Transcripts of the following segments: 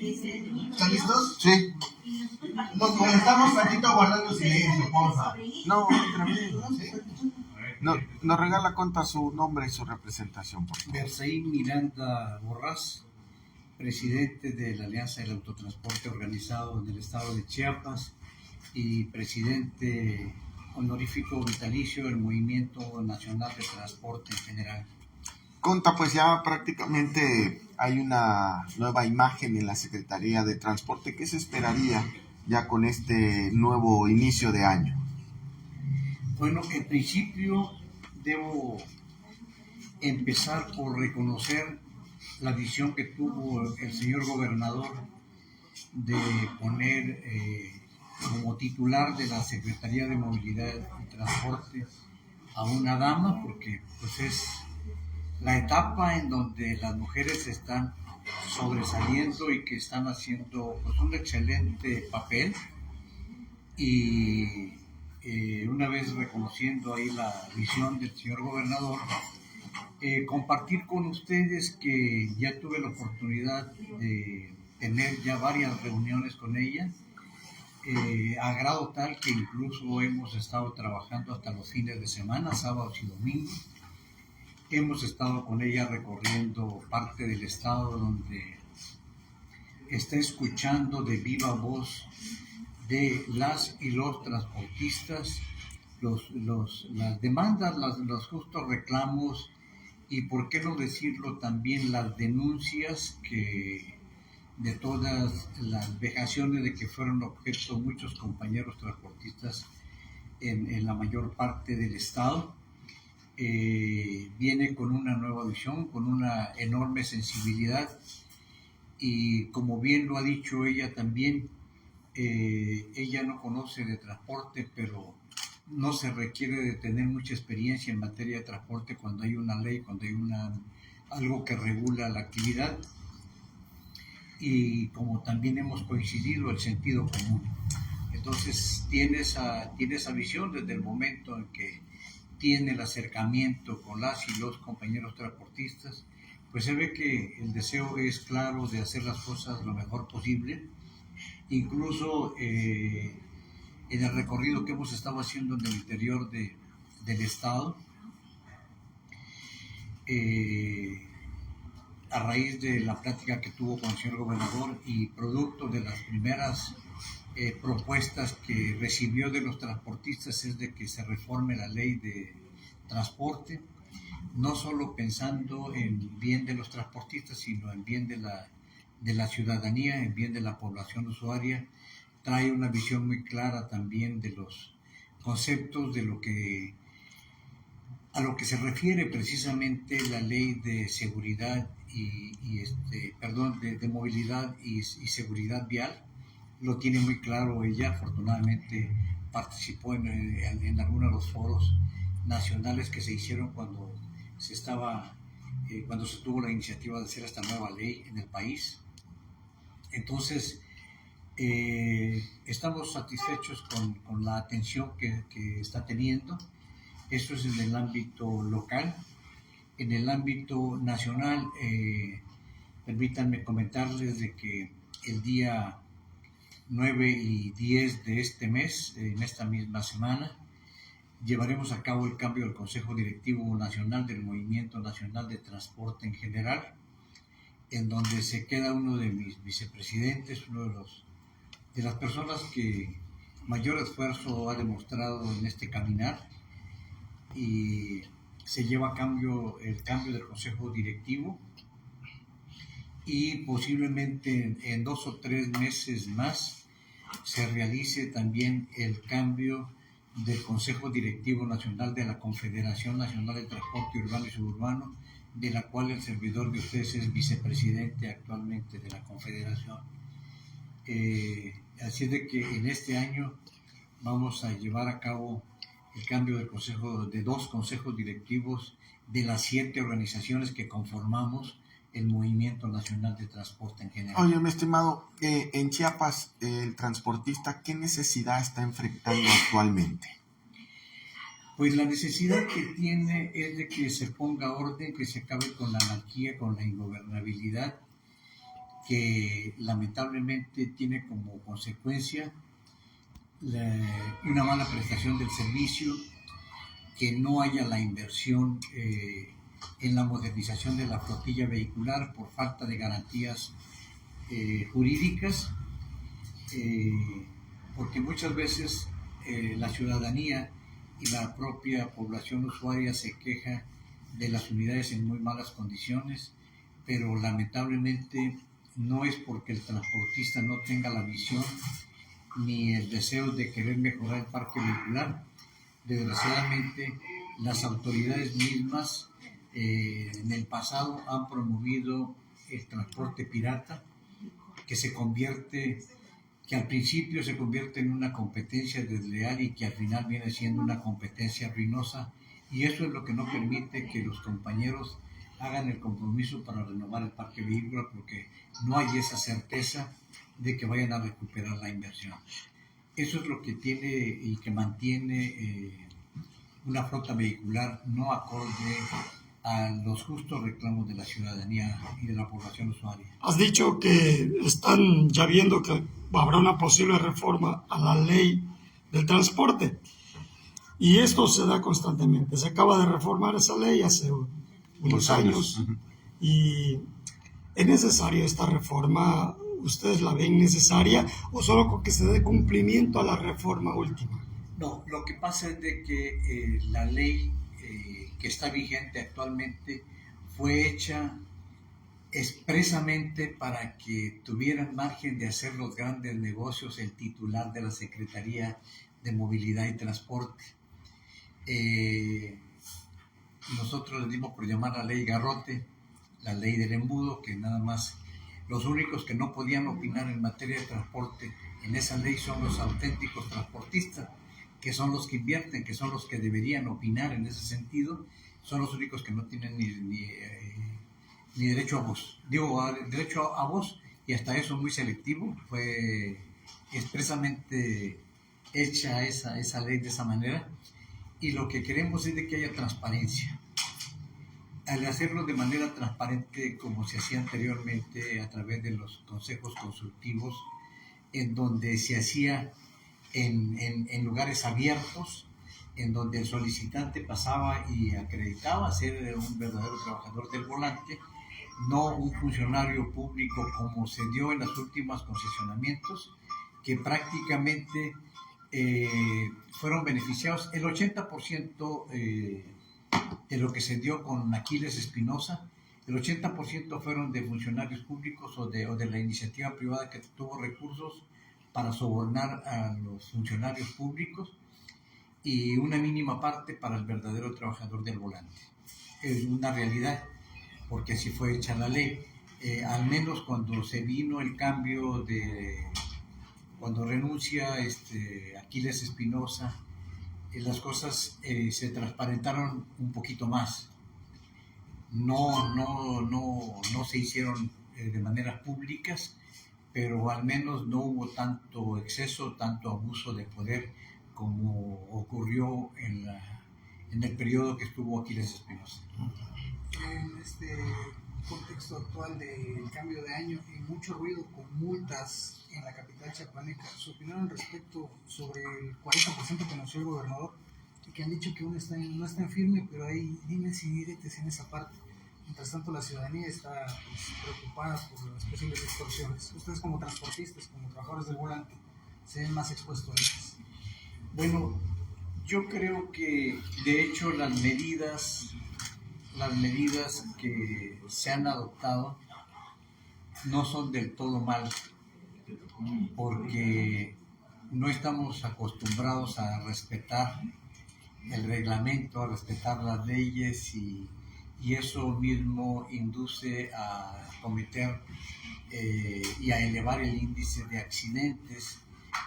¿Están listos? Sí. Nos comentamos tantito guardando silencio, porfa. No, nos regala cuenta su nombre y su representación, por favor. Berzaín Miranda Borrás, presidente de la Alianza del Autotransporte Organizado en el estado de Chiapas y presidente honorífico vitalicio del Movimiento Nacional de Transporte en general. Conta, pues ya prácticamente hay una nueva imagen en la Secretaría de Transporte. ¿Qué se esperaría ya con este nuevo inicio de año? Bueno, en principio debo empezar por reconocer la visión que tuvo el señor gobernador de poner como titular de la Secretaría de Movilidad y Transporte a una dama, porque pues es la etapa en donde las mujeres están sobresaliendo y que están haciendo pues, un excelente papel. Y una vez reconociendo ahí la visión del señor gobernador, compartir con ustedes que ya tuve la oportunidad de tener ya varias reuniones con ella, a grado tal que incluso hemos estado trabajando hasta los fines de semana, sábados y domingos. Hemos estado con ella recorriendo parte del estado donde está escuchando de viva voz de las y los transportistas las demandas, los justos reclamos y, por qué no decirlo, también las denuncias de todas las vejaciones de que fueron objeto muchos compañeros transportistas en la mayor parte del estado. Viene con una nueva visión, con una enorme sensibilidad y, como bien lo ha dicho ella también, ella no conoce de transporte, pero no se requiere de tener mucha experiencia en materia de transporte cuando hay una ley, cuando hay algo que regula la actividad. Y como también hemos coincidido, el sentido común. Entonces tiene esa visión desde el momento en que tiene el acercamiento con las y los compañeros transportistas, pues se ve que el deseo es claro de hacer las cosas lo mejor posible. Incluso en el recorrido que hemos estado haciendo en el interior del estado, a raíz de la plática que tuvo con el señor gobernador y producto de las primeras propuestas que recibió de los transportistas, es de que se reforme la ley de transporte, no solo pensando en bien de los transportistas, sino en bien de la ciudadanía, en bien de la población usuaria. Trae una visión muy clara también de los conceptos de a lo que se refiere precisamente la ley de seguridad de movilidad y seguridad vial. Lo tiene muy claro ella. Afortunadamente participó en algunos de los foros nacionales que se hicieron cuando se tuvo la iniciativa de hacer esta nueva ley en el país. Entonces, estamos satisfechos con la atención que está teniendo. Eso es en el ámbito local. En el ámbito nacional, permítanme comentarles de que el día 9 y 10 de este mes, en esta misma semana, llevaremos a cabo el cambio del Consejo Directivo Nacional del Movimiento Nacional de Transporte en general, en donde se queda uno de mis vicepresidentes, uno de las personas que mayor esfuerzo ha demostrado en este caminar, y se lleva a cabo el cambio del Consejo Directivo, y posiblemente en 2 o 3 meses más se realice también el cambio del Consejo Directivo Nacional de la Confederación Nacional de Transporte Urbano y Suburbano, de la cual el servidor de ustedes es vicepresidente actualmente de la Confederación. Así es de que en este año vamos a llevar a cabo el cambio de 2 consejos directivos de las 7 organizaciones que conformamos el Movimiento Nacional de Transporte en general. Oye, mi estimado, en Chiapas, el transportista, ¿qué necesidad está enfrentando actualmente? Pues la necesidad que tiene es de que se ponga orden, que se acabe con la anarquía, con la ingobernabilidad, que lamentablemente tiene como consecuencia una mala prestación del servicio, que no haya la inversión en la modernización de la flotilla vehicular por falta de garantías jurídicas, porque muchas veces la ciudadanía y la propia población usuaria se queja de las unidades en muy malas condiciones, pero lamentablemente no es porque el transportista no tenga la visión ni el deseo de querer mejorar el parque vehicular. Desgraciadamente, las autoridades mismas en el pasado han promovido el transporte pirata, que al principio se convierte en una competencia desleal y que al final viene siendo una competencia ruinosa, y eso es lo que no permite que los compañeros hagan el compromiso para renovar el parque vehicular, porque no hay esa certeza de que vayan a recuperar la inversión. Eso es lo que tiene y que mantiene una flota vehicular no acorde a los justos reclamos de la ciudadanía y de la población usuaria. Has dicho que están ya viendo que habrá una posible reforma a la ley del transporte, y esto se da constantemente. Se acaba de reformar esa ley hace unos años. ¿Y es necesaria esta reforma? ¿Ustedes la ven necesaria o solo con que se dé cumplimiento a la reforma última? No, lo que pasa es de que la ley que está vigente actualmente fue hecha expresamente para que tuvieran margen de hacer los grandes negocios el titular de la Secretaría de Movilidad y Transporte. Nosotros le dimos por llamar la ley Garrote, la ley del embudo, que nada más los únicos que no podían opinar en materia de transporte en esa ley son los auténticos transportistas, que son los que invierten, que son los que deberían opinar en ese sentido. Son los únicos que no tienen ni derecho a voz. Derecho a voz, y hasta eso muy selectivo. Fue expresamente hecha esa ley de esa manera, y lo que queremos es de que haya transparencia. Al hacerlo de manera transparente, como se hacía anteriormente a través de los consejos consultivos, en donde se hacía en lugares abiertos, en donde el solicitante pasaba y acreditaba ser un verdadero trabajador del volante, no un funcionario público como se dio en los últimos concesionamientos, que prácticamente fueron beneficiados. El 80% de lo que se dio con Aquiles Espinosa, el 80% fueron de funcionarios públicos o de la iniciativa privada que tuvo recursos para sobornar a los funcionarios públicos, y una mínima parte para el verdadero trabajador del volante. Es una realidad, porque así fue hecha la ley. Al menos cuando se vino el cambio cuando renuncia Aquiles Espinosa, las cosas se transparentaron un poquito más. No se hicieron de maneras públicas, pero al menos no hubo tanto exceso, tanto abuso de poder como ocurrió en el periodo que estuvo Aquiles Espinosa. En este contexto actual del cambio de año y mucho ruido con multas en la capital chiapaneca, su opinión al respecto sobre el 40% que anunció el gobernador, y que han dicho que no está en firme, pero hay dimes y diretes en esa parte. Mientras tanto, la ciudadanía está preocupada por las posibles extorsiones. Ustedes, como transportistas, como trabajadores del volante, se ven más expuestos a ellas. Bueno, yo creo que de hecho las medidas que se han adoptado no son del todo mal, porque no estamos acostumbrados a respetar el reglamento, a respetar las leyes, y eso mismo induce a cometer y a elevar el índice de accidentes.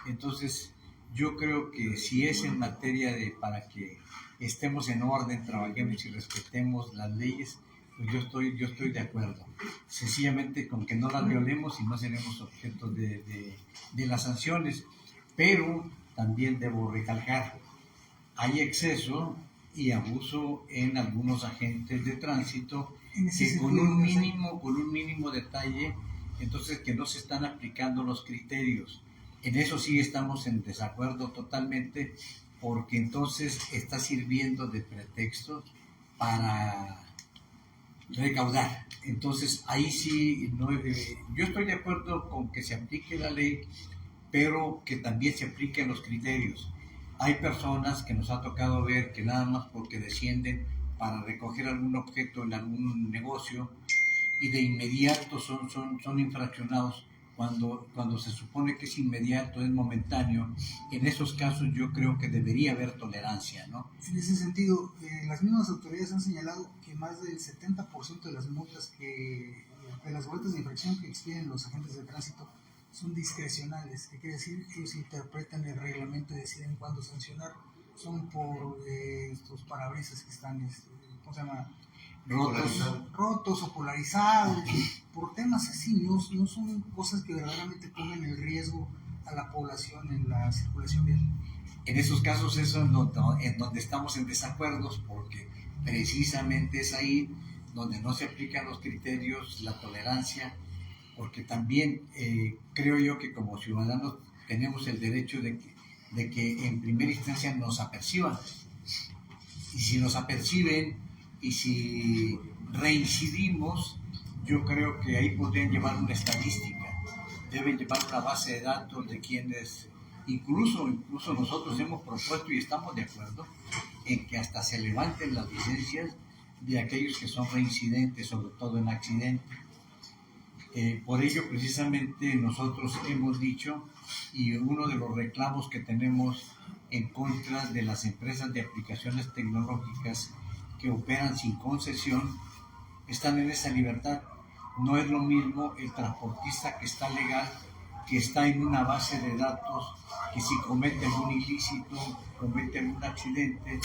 Entonces, yo creo que si es en materia para que estemos en orden, trabajemos y respetemos las leyes, pues yo estoy de acuerdo. Sencillamente con que no las violemos y no seremos objetos de las sanciones. Pero también debo recalcar, hay exceso y abuso en algunos agentes de tránsito que con un mínimo detalle entonces que no se están aplicando los criterios. En eso sí estamos en desacuerdo totalmente, porque entonces está sirviendo de pretexto para recaudar. Entonces ahí sí, no, yo estoy de acuerdo con que se aplique la ley, pero que también se apliquen los criterios. Hay personas que nos ha tocado ver que nada más porque descienden para recoger algún objeto en algún negocio y de inmediato son infraccionados cuando se supone que es inmediato, es momentáneo. En esos casos yo creo que debería haber tolerancia, ¿no? En ese sentido, las mismas autoridades han señalado que más del 70% de las multas de las boletas de infracción que expiden los agentes de tránsito son discrecionales, que quiere decir que ellos interpretan el reglamento y deciden cuándo sancionar. Son por estos parabrisas que están, ¿cómo se llama? Rotos o polarizados, por temas así, no son cosas que verdaderamente pongan en riesgo a la población en la circulación vial. En esos casos es en donde estamos en desacuerdos, porque precisamente es ahí donde no se aplican los criterios, la tolerancia, porque también creo yo que como ciudadanos tenemos el derecho de que en primera instancia nos aperciban. Y si nos aperciben y si reincidimos, yo creo que ahí podrían llevar una estadística, deben llevar una base de datos de quienes, incluso nosotros hemos propuesto y estamos de acuerdo en que hasta se levanten las licencias de aquellos que son reincidentes, sobre todo en accidentes. Por ello precisamente nosotros hemos dicho, y uno de los reclamos que tenemos en contra de las empresas de aplicaciones tecnológicas que operan sin concesión, están en esa libertad. No es lo mismo el transportista que está legal, que está en una base de datos, que si comete algún ilícito, comete algún accidente,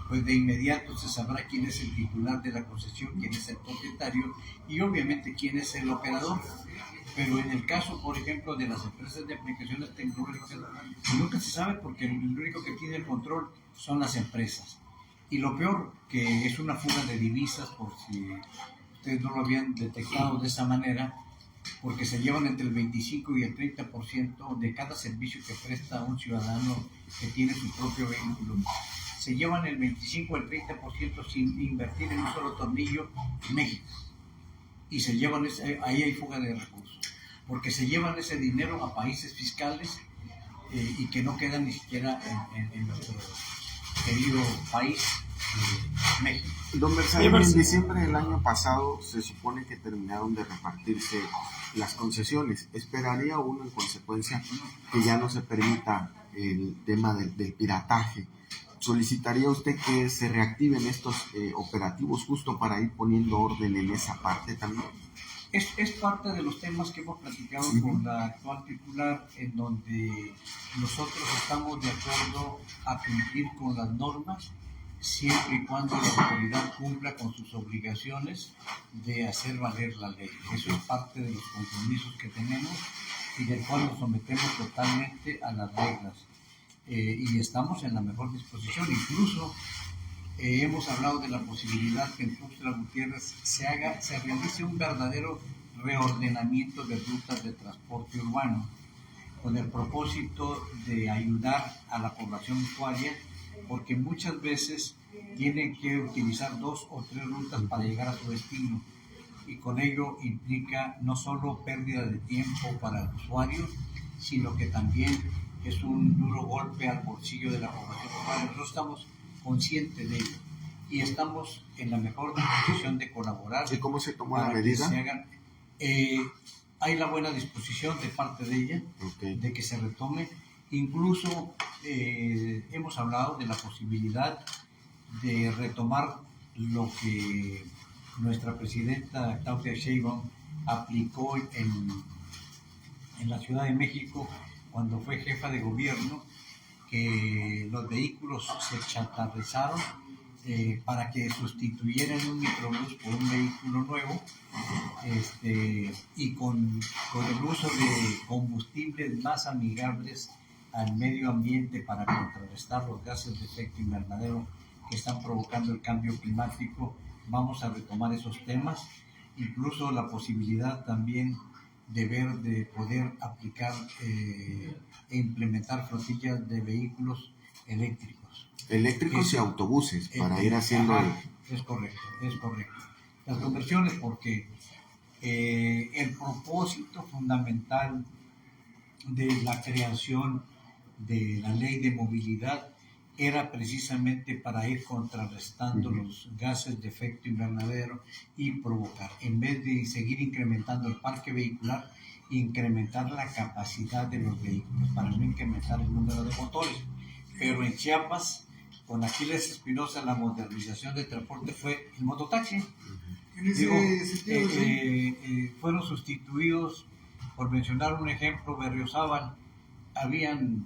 pues de inmediato se sabrá quién es el titular de la concesión, quién es el propietario y obviamente quién es el operador. Pero en el caso, por ejemplo, de las empresas de aplicaciones tecnológicas, nunca se sabe, porque el único que tiene el control son las empresas. Y lo peor, que es una fuga de divisas, por si ustedes no lo habían detectado de esa manera, porque se llevan entre el 25 y el 30% de cada servicio que presta un ciudadano que tiene su propio vehículo. Se llevan el 25 o el 30% sin invertir en un solo tornillo en México. Y se llevan ahí hay fuga de recursos, porque se llevan ese dinero a países fiscales y que no quedan ni siquiera en nuestro querido país, México. Don Berzaín, en diciembre del año pasado se supone que terminaron de repartirse las concesiones. ¿Esperaría uno en consecuencia que ya no se permita el tema del pirataje? ¿Solicitaría usted que se reactiven estos operativos justo para ir poniendo orden en esa parte también? Es parte de los temas que hemos platicado con la actual titular, en donde nosotros estamos de acuerdo a cumplir con las normas, siempre y cuando la autoridad cumpla con sus obligaciones de hacer valer la ley. Eso es parte de los compromisos que tenemos y del cual nos sometemos totalmente a las reglas. Y estamos en la mejor disposición. Incluso hemos hablado de la posibilidad que en Tuxtla Gutiérrez se realice un verdadero reordenamiento de rutas de transporte urbano, con el propósito de ayudar a la población usuaria, porque muchas veces tienen que utilizar 2 o 3 rutas para llegar a su destino, y con ello implica no solo pérdida de tiempo para el usuario, sino que también es un duro golpe al bolsillo de la población usuaria. Nosotros estamos conscientes de ello y estamos en la mejor disposición de colaborar. ¿Y cómo se tomó la medida? Hay la buena disposición de parte de ella, de que se retome. Incluso hemos hablado de la posibilidad de retomar lo que nuestra presidenta Claudia Sheinbaum aplicó en la Ciudad de México cuando fue jefa de gobierno, que los vehículos se chatarrizaron para que sustituyeran un microbús por un vehículo nuevo, y con el uso de combustibles más amigables al medio ambiente para contrarrestar los gases de efecto invernadero que están provocando el cambio climático. Vamos a retomar esos temas, incluso la posibilidad también deber de poder aplicar e implementar flotillas de vehículos eléctricos. Eléctricos y autobuses para ir haciendo... Ajá, es correcto. Las conversiones, porque el propósito fundamental de la creación de la ley de movilidad era precisamente para ir contrarrestando los gases de efecto invernadero y provocar, en vez de seguir incrementando el parque vehicular, incrementar la capacidad de los vehículos para no incrementar el número de motores. Pero en Chiapas, con Aquiles Espinosa, la modernización del transporte fue el mototaxi. En ese sentido, Fueron sustituidos, por mencionar un ejemplo, Berriozábal, habían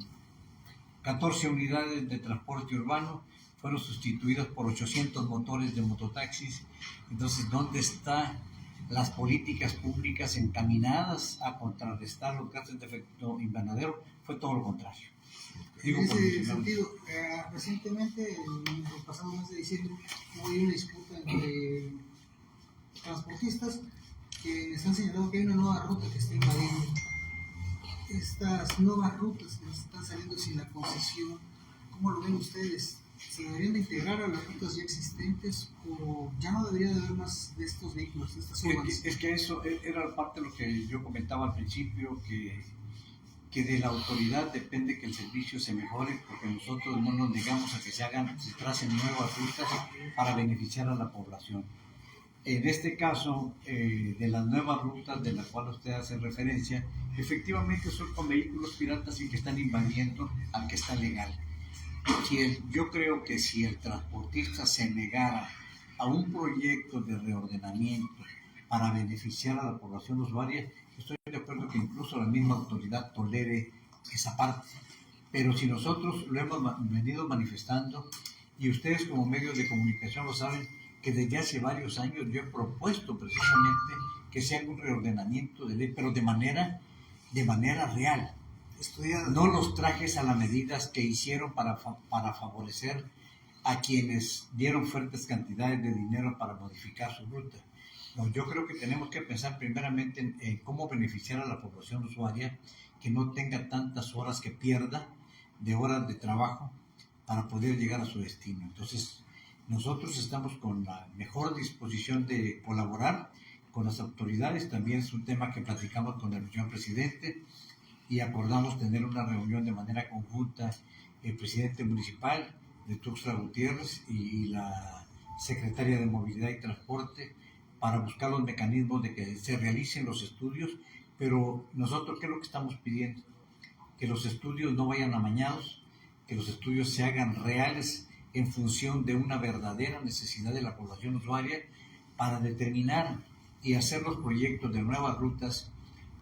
14 unidades de transporte urbano, fueron sustituidas por 800 motores de mototaxis. Entonces, ¿dónde están las políticas públicas encaminadas a contrarrestar los gases de efecto invernadero? Fue todo lo contrario. En ese sentido, recientemente, en el pasado mes de diciembre, hubo una disputa entre transportistas que les han señalado que hay una nueva ruta que está invadiendo. Estas nuevas rutas que están saliendo sin la concesión, ¿cómo lo ven ustedes? ¿Se deberían de integrar a las rutas ya existentes o ya no debería de haber más de estos vehículos, de estas urbanas? Es que eso era parte de lo que yo comentaba al principio, que de la autoridad depende que el servicio se mejore, porque nosotros no nos negamos a que se tracen nuevas rutas para beneficiar a la población. En este caso, de las nuevas rutas de las cuales usted hace referencia, efectivamente son con vehículos piratas y que están invadiendo al que está legal. Yo creo que si el transportista se negara a un proyecto de reordenamiento para beneficiar a la población usuaria, estoy de acuerdo que incluso la misma autoridad tolere esa parte. Pero si nosotros lo hemos venido manifestando, y ustedes como medios de comunicación lo saben, que desde hace varios años yo he propuesto precisamente que se haga un reordenamiento de ley, pero de manera real. No los trajes a las medidas que hicieron para favorecer a quienes dieron fuertes cantidades de dinero para modificar su ruta. No, yo creo que tenemos que pensar primeramente en cómo beneficiar a la población usuaria, que no tenga tantas horas que pierda de horas de trabajo para poder llegar a su destino. Entonces, nosotros estamos con la mejor disposición de colaborar con las autoridades. También es un tema que platicamos con el señor presidente y acordamos tener una reunión de manera conjunta el presidente municipal de Tuxtla Gutiérrez y la secretaria de Movilidad y Transporte para buscar los mecanismos de que se realicen los estudios. Pero nosotros, ¿qué es lo que estamos pidiendo? Que los estudios no vayan amañados, que los estudios se hagan reales en función de una verdadera necesidad de la población usuaria para determinar y hacer los proyectos de nuevas rutas.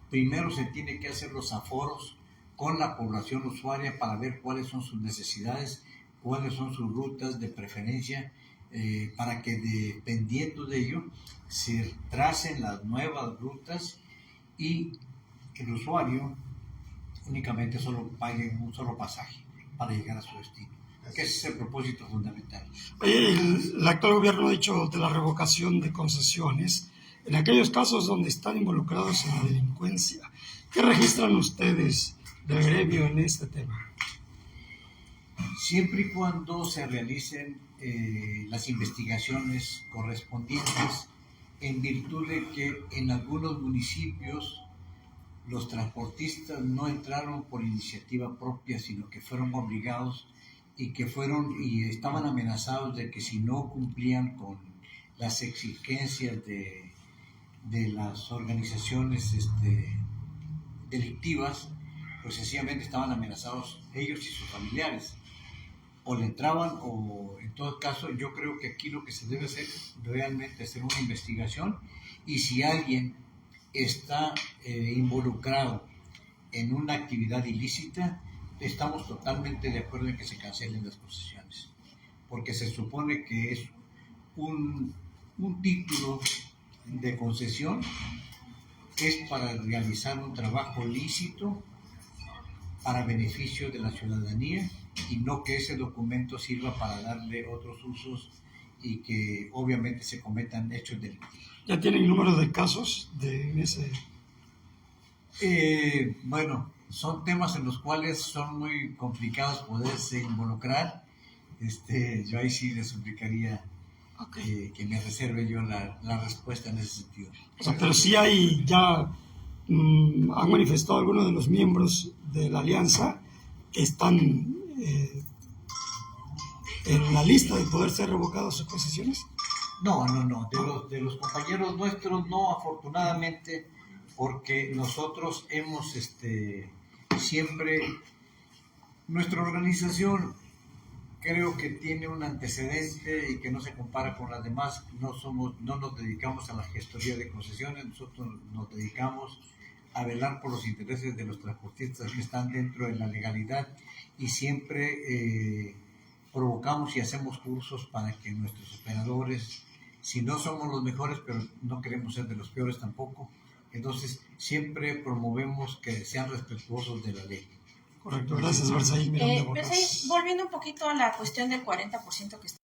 Primero se tiene que hacer los aforos con la población usuaria para ver cuáles son sus necesidades, cuáles son sus rutas de preferencia, para que dependiendo de ello se tracen las nuevas rutas y el usuario únicamente solo pague un solo pasaje para llegar a su destino, que ese es el propósito fundamental. El actual gobierno ha dicho de la revocación de concesiones en aquellos casos donde están involucrados en la delincuencia. ¿Qué registran ustedes del gremio en este tema? Siempre y cuando se realicen las investigaciones correspondientes, en virtud de que en algunos municipios los transportistas no entraron por iniciativa propia, sino que fueron obligados y estaban amenazados de que si no cumplían con las exigencias de las organizaciones delictivas, pues sencillamente estaban amenazados ellos y sus familiares. O le entraban, o en todo caso yo creo que aquí lo que se debe hacer realmente hacer una investigación, y si alguien está involucrado en una actividad ilícita, estamos totalmente de acuerdo en que se cancelen las concesiones, porque se supone que es un título de concesión, es para realizar un trabajo lícito para beneficio de la ciudadanía, y no que ese documento sirva para darle otros usos y que obviamente se cometan hechos delictivos. ¿Ya tienen número de casos en ese Bueno, son temas en los cuales son muy complicados poderse involucrar. Yo ahí sí les suplicaría que me reserve yo la respuesta en ese sentido. O sea, pero sí hay ya, han manifestado algunos de los miembros de la alianza que están en la lista de poder ser revocados sus concesiones. No. De los compañeros nuestros, no, afortunadamente, porque nosotros hemos siempre, nuestra organización creo que tiene un antecedente y que no se compara con las demás. No nos dedicamos a la gestoría de concesiones, nosotros nos dedicamos a velar por los intereses de los transportistas que están dentro de la legalidad, y siempre provocamos y hacemos cursos para que nuestros operadores, si no somos los mejores, pero no queremos ser de los peores tampoco, entonces siempre promovemos que sean respetuosos de la ley. Correcto, gracias, Berzaí Miranda Borras. Berzaí, volviendo un poquito a la cuestión del 40% que está